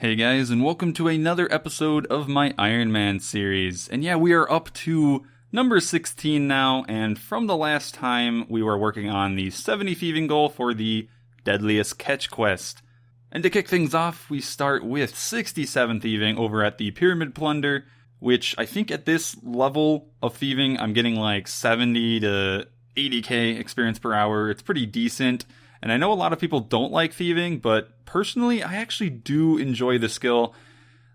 Hey guys, and welcome to another episode of my Ironman series. And yeah, we are up to number 16 now, and from the last time we were working on the 70 thieving goal for the Deadliest catch quest. And to kick things off, we start with 67 thieving over at the Pyramid Plunder, which I think at this level of thieving, I'm getting like 70 to 80k experience per hour. It's pretty decent. And I know a lot of people don't like thieving, but personally, I actually do enjoy the skill.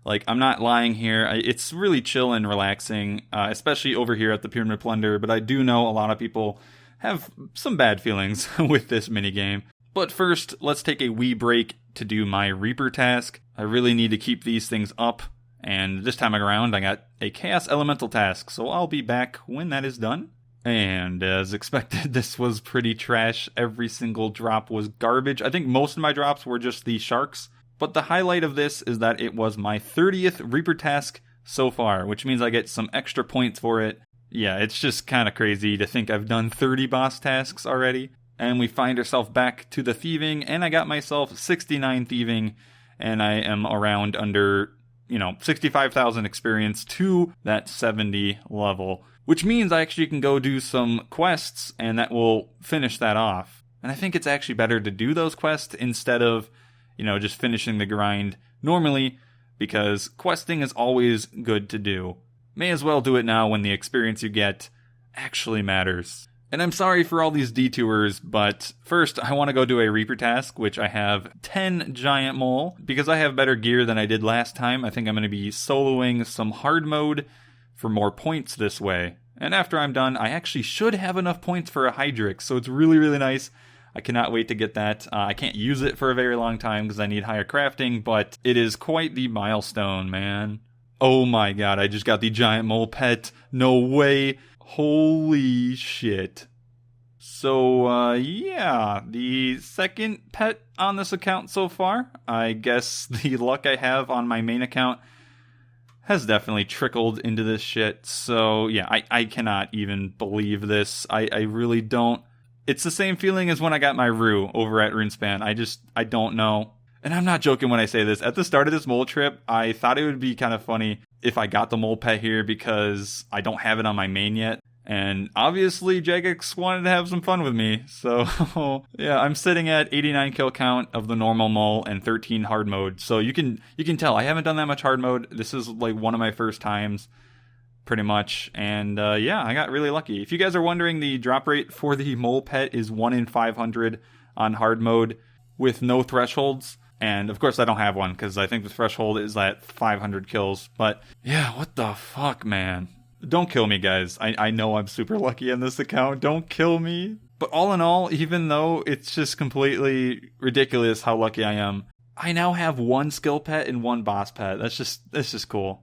Like, I'm not lying here. It's really chill and relaxing, especially over here at the Pyramid Plunder. But I do know a lot of people have some bad feelings with this minigame. But first, let's take a wee break to do my Reaper task. I really need to keep these things up. And this time around, I got a Chaos Elemental task. So I'll be back when that is done. And as expected, this was pretty trash. Every single drop was garbage. I think most of my drops were just the sharks. But the highlight of this is that it was my 30th Reaper task so far, which means I get some extra points for it. Yeah, it's just kind of crazy to think I've done 30 boss tasks already. And we find ourselves back to the thieving, and I got myself 69 thieving, and I am around under, 65,000 experience to that 70 level. Which means I actually can go do some quests, and that will finish that off. And I think it's actually better to do those quests instead of, just finishing the grind normally, because questing is always good to do. May as well do it now when the experience you get actually matters. And I'm sorry for all these detours, but first I want to go do a Reaper task, which I have 10 Giant Mole. Because I have better gear than I did last time, I think I'm going to be soloing some hard mode for more points this way. And after I'm done, I actually should have enough points for a Hydrix, so it's really, really nice. I cannot wait to get that. I can't use it for a very long time because I need higher crafting, but it is quite the milestone, man. Oh my god, I just got the Giant Mole pet. No way. Holy shit. So, yeah, the second pet on this account so far. I guess the luck I have on my main account has definitely trickled into this shit. So, yeah, I cannot even believe this. I really don't. It's the same feeling as when I got my Rue over at Runescape. I don't know. And I'm not joking when I say this. At the start of this mole trip, I thought it would be kind of funny if I got the mole pet here because I don't have it on my main yet. And obviously, Jagex wanted to have some fun with me. So, yeah, I'm sitting at 89 kill count of the normal mole and 13 hard mode. So you can tell I haven't done that much hard mode. This is like one of my first times, pretty much. And yeah, I got really lucky. If you guys are wondering, the drop rate for the mole pet is 1 in 500 on hard mode with no thresholds. And of course, I don't have one because I think the threshold is at 500 kills. But yeah, what the fuck, man? Don't kill me, guys. I know I'm super lucky on this account. Don't kill me. But all in all, even though it's just completely ridiculous how lucky I am, I now have one skill pet and one boss pet. That's just cool.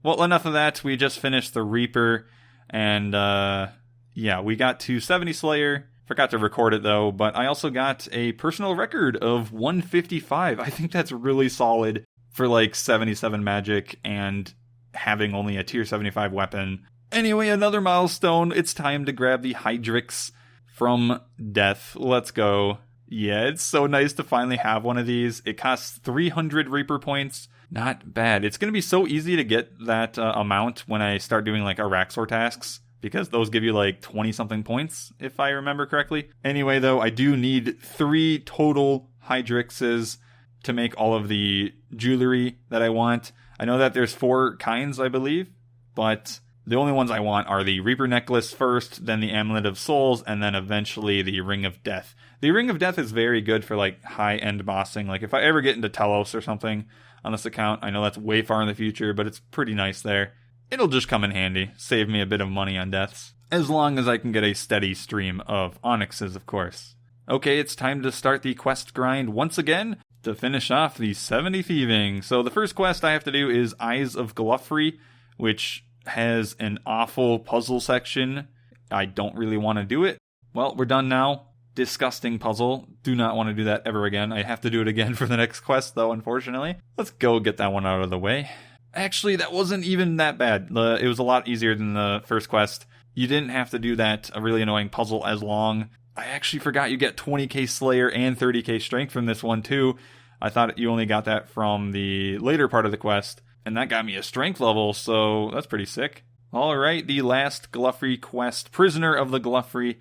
Well, enough of that. We just finished the Reaper. And, yeah, we got to 70 Slayer. Forgot to record it, though. But I also got a personal record of 155. I think that's really solid for, like, 77 magic and having only a tier 75 weapon. Anyway, another milestone. It's time to grab the Hydrix from death. Let's go. Yeah, it's so nice to finally have one of these. It costs 300 Reaper points. Not bad. It's going to be so easy to get that amount when I start doing like Araxor tasks, because those give you like 20 something points, if I remember correctly. Anyway, though, I do need 3 total Hydrixes to make all of the jewelry that I want. I know that there's 4 kinds, I believe, but the only ones I want are the Reaper Necklace first, then the Amulet of Souls, and then eventually the Ring of Death. The Ring of Death is very good for like high-end bossing. Like if I ever get into Telos or something on this account, I know that's way far in the future, but it's pretty nice there. It'll just come in handy, save me a bit of money on deaths. As long as I can get a steady stream of onyxes, of course. Okay, it's time to start the quest grind once again, to finish off the 70 thieving. So the first quest I have to do is Eyes of Gluffrey, which has an awful puzzle section. I don't really want to do it. Well, we're done now. Disgusting puzzle. Do not want to do that ever again. I have to do it again for the next quest, though, unfortunately. Let's go get that one out of the way. Actually, that wasn't even that bad. It was a lot easier than the first quest. You didn't have to do that really annoying puzzle as long. I actually forgot you get 20k Slayer and 30k Strength from this one, too. I thought you only got that from the later part of the quest, and that got me a strength level, so that's pretty sick. Alright, the last Gluffrey quest, Prisoner of the Gluffrey,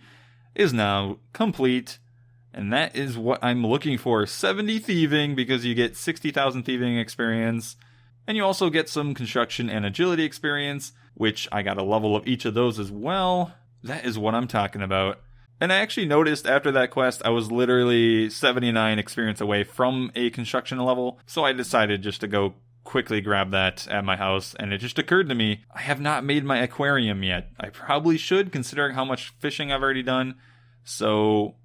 is now complete. And that is what I'm looking for. 70 thieving, because you get 60,000 thieving experience. And you also get some construction and agility experience, which I got a level of each of those as well. That is what I'm talking about. And I actually noticed after that quest, I was literally 79 experience away from a construction level. So I decided just to go quickly grab that at my house. And it just occurred to me, I have not made my aquarium yet. I probably should, considering how much fishing I've already done. So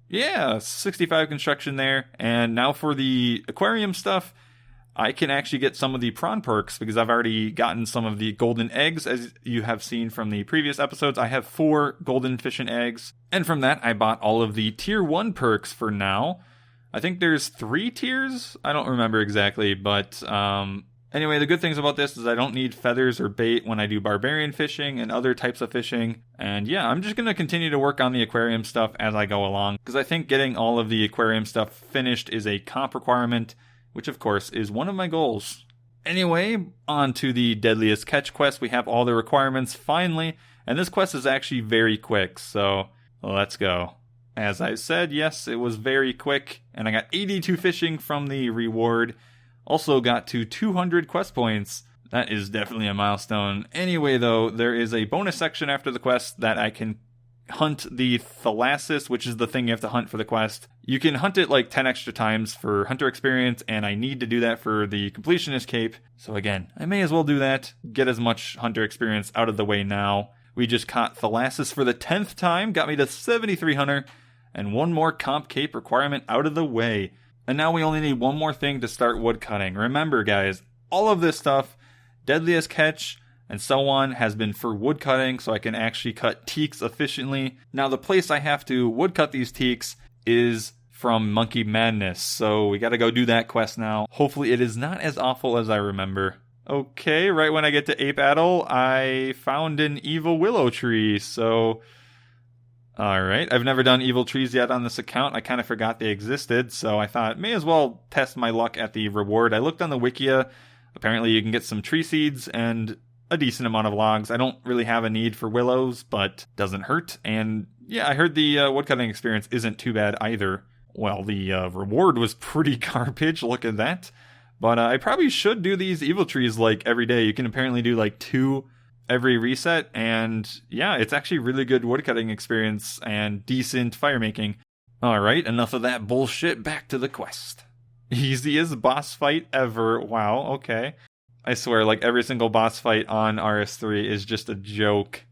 yeah, 65 construction there. And now for the aquarium stuff, I can actually get some of the prawn perks because I've already gotten some of the golden eggs, as you have seen from the previous episodes. I have 4 golden fishing eggs. And from that, I bought all of the tier 1 perks for now. I think there's 3 tiers. I don't remember exactly, but anyway, the good things about this is I don't need feathers or bait when I do barbarian fishing and other types of fishing. And yeah, I'm just going to continue to work on the aquarium stuff as I go along, because I think getting all of the aquarium stuff finished is a comp requirement, which of course is one of my goals. Anyway, on to the Deadliest catch quest. We have all the requirements finally, and this quest is actually very quick, so let's go. As I said, yes, it was very quick, and I got 82 fishing from the reward. Also got to 200 quest points. That is definitely a milestone. Anyway, though, there is a bonus section after the quest that I can hunt the Thalassus, which is the thing you have to hunt for the quest. You can hunt it like 10 extra times for hunter experience, and I need to do that for the completionist cape. So again, I may as well do that. Get as much hunter experience out of the way now. We just caught Thalassus for the 10th time, got me to 73 hunter, and one more comp cape requirement out of the way. And now we only need one more thing to start woodcutting. Remember, guys, all of this stuff, Deadliest catch, and so on, has been for woodcutting, so I can actually cut teaks efficiently. Now, the place I have to woodcut these teaks is from Monkey Madness, so we gotta go do that quest now. Hopefully it is not as awful as I remember. Okay, right when I get to Ape Addle, I found an evil willow tree, so alright, I've never done evil trees yet on this account. I kind of forgot they existed, so I thought may as well test my luck at the reward. I looked on the Wikia. Apparently you can get some tree seeds and a decent amount of logs. I don't really have a need for willows, but doesn't hurt. And yeah, I heard the woodcutting experience isn't too bad either. Well, the reward was pretty garbage, look at that. But I probably should do these evil trees like every day. You can apparently do like 2 every reset, and yeah, it's actually really good woodcutting experience and decent fire making. Alright, enough of that bullshit, back to the quest. Easiest boss fight ever. Wow, okay. I swear, like every single boss fight on RS3 is just a joke.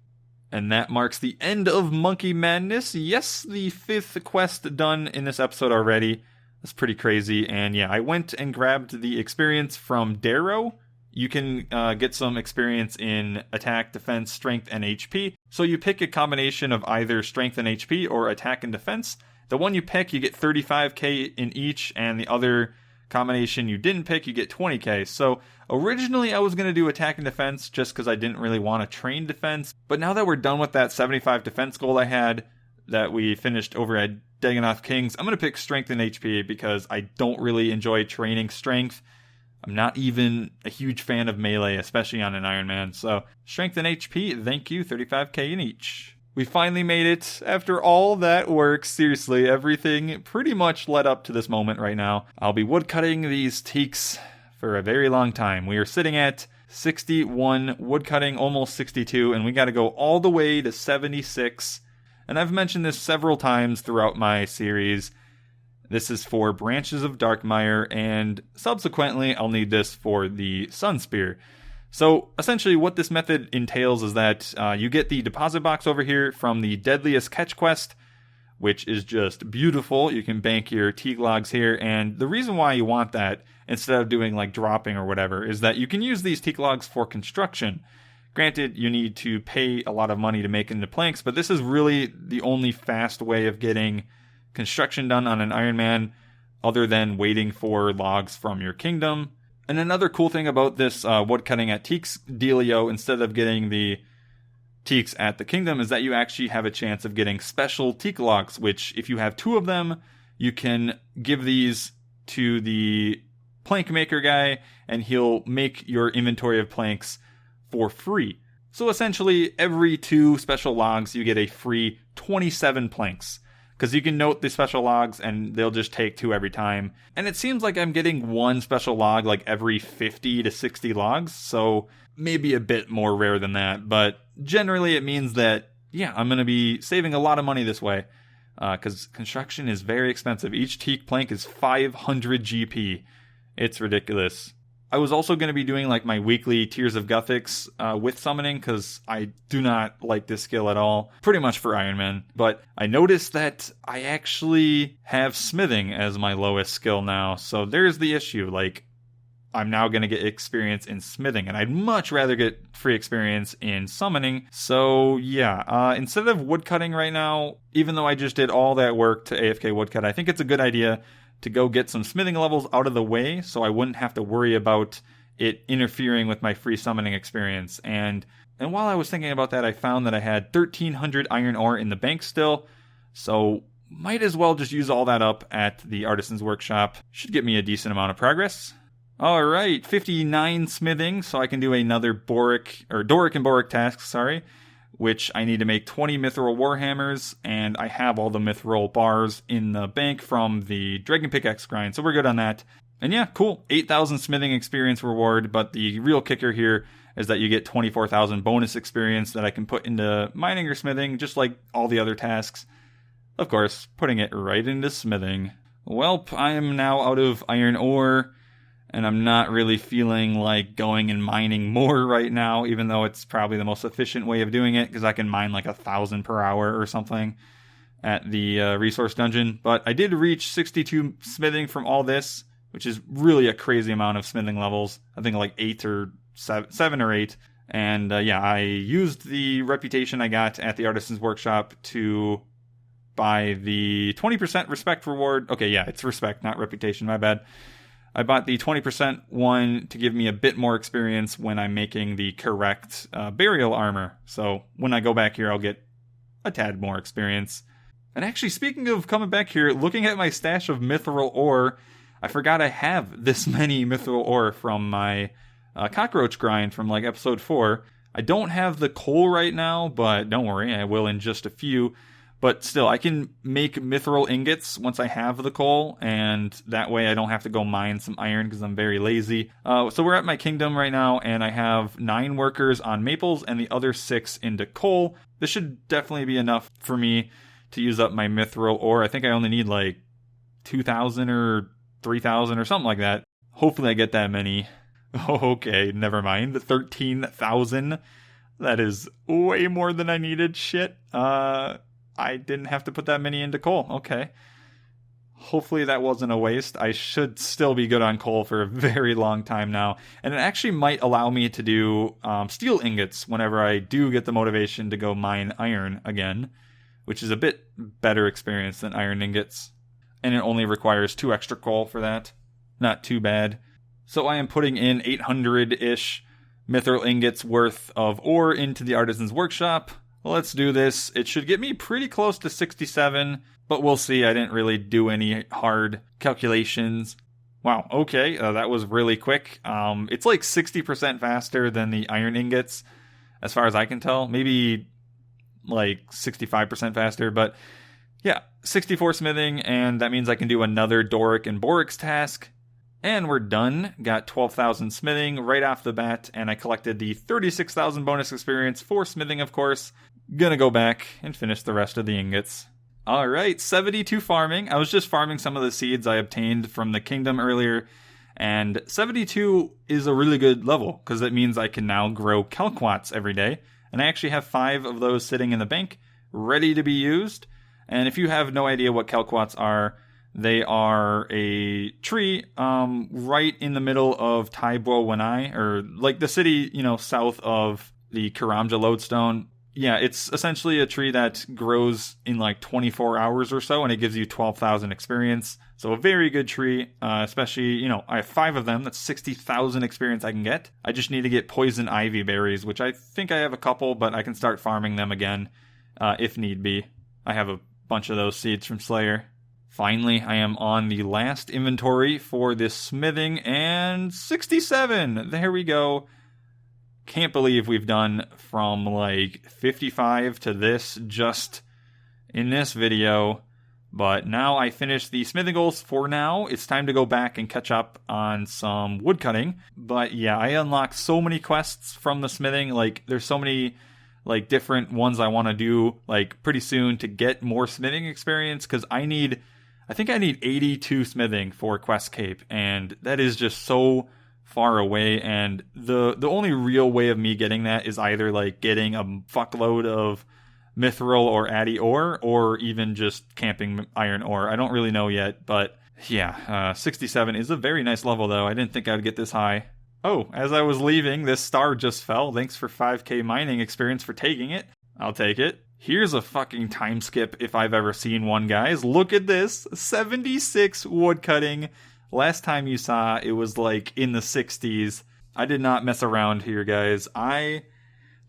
And that marks the end of Monkey Madness. Yes, the 5th quest done in this episode already. That's pretty crazy. And yeah, I went and grabbed the experience from Darrow. You can get some experience in attack, defense, strength, and HP. So you pick a combination of either strength and HP or attack and defense. The one you pick, you get 35k in each, and the other combination you didn't pick, you get 20k. So originally I was going to do attack and defense just because I didn't really want to train defense. But now that we're done with that 75 defense goal I had that we finished over at Dagonoth Kings, I'm going to pick strength and HP because I don't really enjoy training strength. I'm not even a huge fan of melee, especially on an Ironman. So strength and HP, thank you, 35k in each. We finally made it after all that work. Seriously, everything pretty much led up to this moment right now. I'll be woodcutting these teaks for a very long time. We are sitting at 61 woodcutting, almost 62, and we got to go all the way to 76. And I've mentioned this several times throughout my series. This is for Branches of Darkmire, and subsequently I'll need this for the Sun Spear. So essentially what this method entails is that you get the deposit box over here from the Deadliest catch quest, which is just beautiful. You can bank your teak logs here, and the reason why you want that instead of doing like dropping or whatever is that you can use these teak logs for construction. Granted, you need to pay a lot of money to make into planks, but this is really the only fast way of getting construction done on an Ironman other than waiting for logs from your kingdom. And another cool thing about this woodcutting at teaks dealio, instead of getting the teaks at the kingdom, is that you actually have a chance of getting special teak logs, which if you have 2 of them, you can give these to the plank maker guy, and he'll make your inventory of planks for free. So essentially, every 2 special logs, you get a free 27 planks. Because you can note the special logs, and they'll just take 2 every time. And it seems like I'm getting 1 special log like every 50 to 60 logs, so maybe a bit more rare than that. But generally, it means that, yeah, I'm going to be saving a lot of money this way. Because construction is very expensive. Each teak plank is 500 GP. It's ridiculous. I was also going to be doing like my weekly Tears of Guthics with summoning, because I do not like this skill at all, pretty much for Ironman. But I noticed that I actually have smithing as my lowest skill now, so there's the issue. Like, I'm now going to get experience in smithing, and I'd much rather get free experience in summoning. So yeah, instead of woodcutting right now, even though I just did all that work to AFK woodcut, I think it's a good idea to go get some smithing levels out of the way so I wouldn't have to worry about it interfering with my free summoning experience. And while I was thinking about that, I found that I had 1,300 iron ore in the bank still, so might as well just use all that up at the Artisan's Workshop. Should get me a decent amount of progress. Alright, 59 smithing, so I can do another Doric and Boric task, which I need to make 20 Mithril Warhammers, and I have all the Mithril bars in the bank from the Dragon Pickaxe grind, so we're good on that. And yeah, cool, 8,000 smithing experience reward, but the real kicker here is that you get 24,000 bonus experience that I can put into mining or smithing, just like all the other tasks. Of course, putting it right into smithing. Welp, I am now out of iron ore, and I'm not really feeling like going and mining more right now, even though it's probably the most efficient way of doing it, because I can mine like 1,000 per hour or something at the resource dungeon. But I did reach 62 smithing from all this, which is really a crazy amount of smithing levels. I think like 7 or 8. And yeah, I used the reputation I got at the Artisan's Workshop to buy the 20% respect reward. Okay, yeah, it's respect, not reputation, my bad. I bought the 20% one to give me a bit more experience when I'm making the correct burial armor. So when I go back here, I'll get a tad more experience. And actually, speaking of coming back here, looking at my stash of mithril ore, I forgot I have this many mithril ore from my cockroach grind from like episode 4. I don't have the coal right now, but don't worry, I will in just a few. But still, I can make mithril ingots once I have the coal, and that way I don't have to go mine some iron because I'm very lazy. So we're at my kingdom right now, and I have 9 workers on maples and the other 6 into coal. This should definitely be enough for me to use up my mithril ore. I think I only need like 2,000 or 3,000 or something like that. Hopefully I get that many. Oh, okay, never mind. 13,000. That is way more than I needed. Shit. I didn't have to put that many into coal. Okay. Hopefully that wasn't a waste. I should still be good on coal for a very long time now. And it actually might allow me to do steel ingots whenever I do get the motivation to go mine iron again, which is a bit better experience than iron ingots. And it only requires 2 extra coal for that. Not too bad. So I am putting in 800-ish mithril ingots worth of ore into the Artisan's Workshop. Let's do this. It should get me pretty close to 67, but we'll see. I didn't really do any hard calculations. Wow, okay, that was really quick. It's like 60% faster than the iron ingots, as far as I can tell. Maybe like 65% faster, but yeah, 64 smithing, and that means I can do another Doric and Boric's task. And we're done. Got 12,000 smithing right off the bat, and I collected the 36,000 bonus experience for smithing, of course. Gonna go back and finish the rest of the ingots. Alright, 72 farming. I was just farming some of the seeds I obtained from the kingdom earlier, and 72 is a really good level, because it means I can now grow kelquats every day. And I actually have 5 of those sitting in the bank, ready to be used. And if you have no idea what kelquats are, they are a tree right in the middle of Taibo Wanai, or like the city, south of the Karamja Lodestone. Yeah, it's essentially a tree that grows in like 24 hours or so, and it gives you 12,000 experience. So a very good tree, especially, I have 5 of them. That's 60,000 experience I can get. I just need to get poison ivy berries, which I think I have a couple, but I can start farming them again if need be. I have a bunch of those seeds from Slayer. Finally, I am on the last inventory for this smithing, and 67! There we go. Can't believe we've done from like 55 to this just in this video. But now I finished the smithing goals for now. It's time to go back and catch up on some woodcutting. But yeah, I unlocked so many quests from the smithing. Like, there's so many like different ones I want to do like pretty soon to get more smithing experience, because I think I need 82 smithing for Quest Cape, and that is just so far away. And the only real way of me getting that is either like getting a fuckload of mithril or addy ore, or even just camping iron ore. I don't really know yet, but yeah, 67 is a very nice level though. I didn't think I'd get this high. Oh, as I was leaving, this star just fell. Thanks for 5k mining experience for taking it. I'll take it. Here's a fucking time skip if I've ever seen one, guys. Look at this. 76 woodcutting. Last time you saw, it was like in the 60s. I did not mess around here, guys. I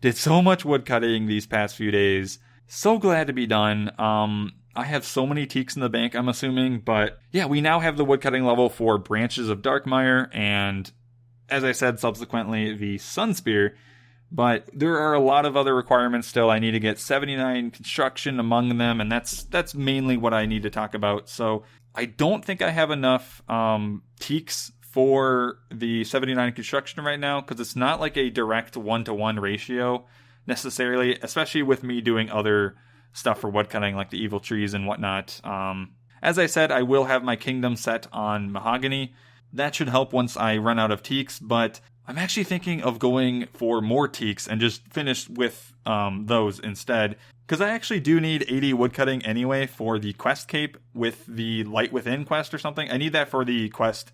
did so much woodcutting these past few days. So glad to be done. I have so many teaks in the bank, I'm assuming. But yeah, we now have the woodcutting level for Branches of Darkmire, and as I said, subsequently, the Sun Spear. But there are a lot of other requirements still. I need to get 79 construction among them, and that's mainly what I need to talk about. So I don't think I have enough teaks for the 79 construction right now, because it's not like a direct 1-to-1 ratio necessarily, especially with me doing other stuff for woodcutting like the evil trees and whatnot. As I said, I will have my kingdom set on mahogany. That should help once I run out of teaks, but I'm actually thinking of going for more teaks and just finish with those instead, because I actually do need 80 woodcutting anyway for the Quest Cape with the Light Within quest or something. I need that for the quest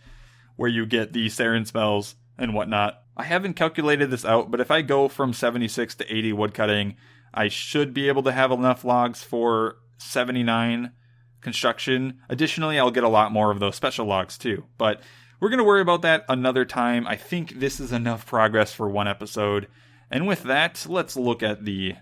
where you get the Saren spells and whatnot. I haven't calculated this out, but if I go from 76 to 80 woodcutting, I should be able to have enough logs for 79 construction. Additionally, I'll get a lot more of those special logs too, but we're going to worry about that another time. I think this is enough progress for one episode. And with that, let's look at the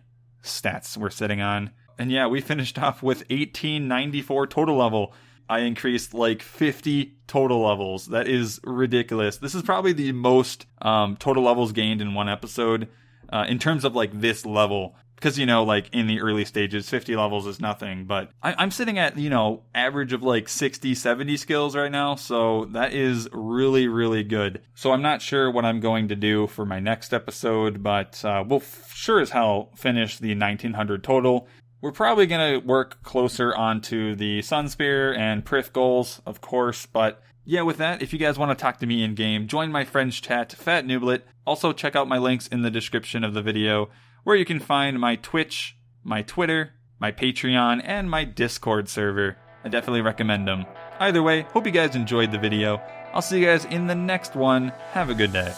stats we're sitting on. And yeah, we finished off with 1894 total level. I increased like 50 total levels. That is ridiculous. This is probably the most total levels gained in one episode in terms of like this level. Because, you know, like in the early stages, 50 levels is nothing. But I'm sitting at, you know, average of like 60, 70 skills right now. So that is really, really good. So I'm not sure what I'm going to do for my next episode, but we'll sure as hell finish the 1900 total. We're probably going to work closer onto the Sun Spear and Prith goals, of course. But yeah, with that, if you guys want to talk to me in-game, join my friends chat, fatnooblet. Also, check out my links in the description of the video, where you can find my Twitch, my Twitter, my Patreon, and my Discord server. I definitely recommend them. Either way, hope you guys enjoyed the video. I'll see you guys in the next one. Have a good day.